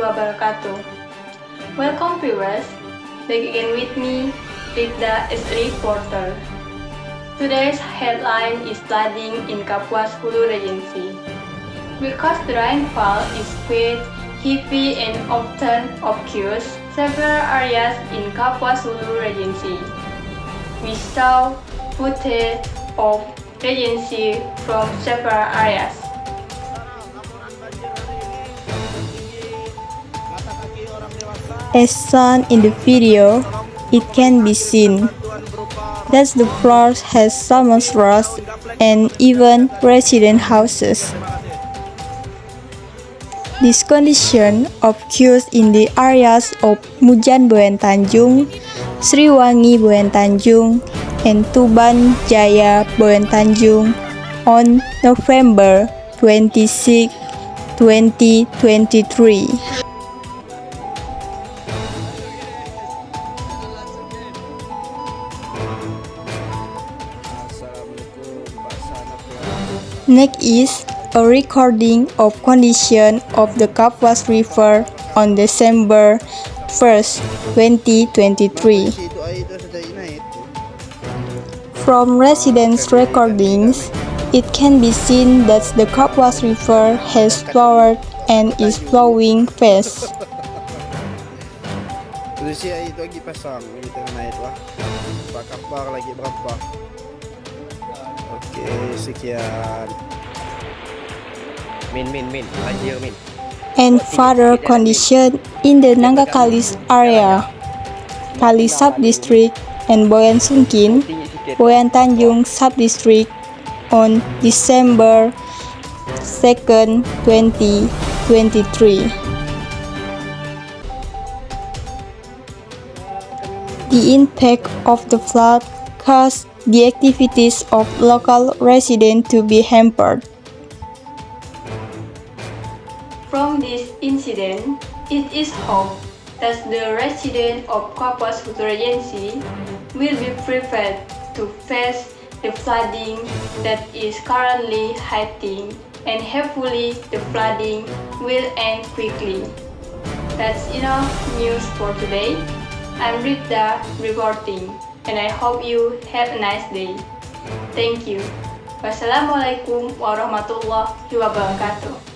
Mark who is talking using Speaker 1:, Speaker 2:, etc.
Speaker 1: wabarakatuh. Welcome viewers, back again with me, Rifda as a reporter. Today's headline is flooding in Kapuas Hulu Regency. Because the rainfall is quite heavy and often occurs several areas in Kapuas Hulu Regency. We saw footage of Regency from several areas.
Speaker 2: As shown in the video, it can be seen that the floor has so much rust and even resident houses. This condition occurs in the areas of Mujan Boyan Tanjung, Sriwangi Boyan Tanjung, and Tuban Jaya Boyan Tanjung on November 26, 2023. Next is a recording of condition of the Kapuas River on December 1st, 2023. From residents' recordings, it can be seen that the Kapuas River has flowed and is flowing fast.
Speaker 3: Usia itu lagi pasang, ini tengah naik lah. Bakar lagi berapa? Oke, sekian. Min, banjir min.
Speaker 2: And further condition in the Nangakalis area, Kali Subdistrict and Boyan Sungkin, Boyan Tanjung Subdistrict on December 2nd, 2023. The impact of the flood caused the activities of local residents to be hampered.
Speaker 1: From this incident, it is hoped that the residents of Kapuas Hulu Regency will be prepared to face the flooding that is currently happening, and hopefully the flooding will end quickly. That's enough news for today. I'm Rifda reporting, and I hope you have a nice day. Thank you. Wassalamualaikum warahmatullahi wabarakatuh.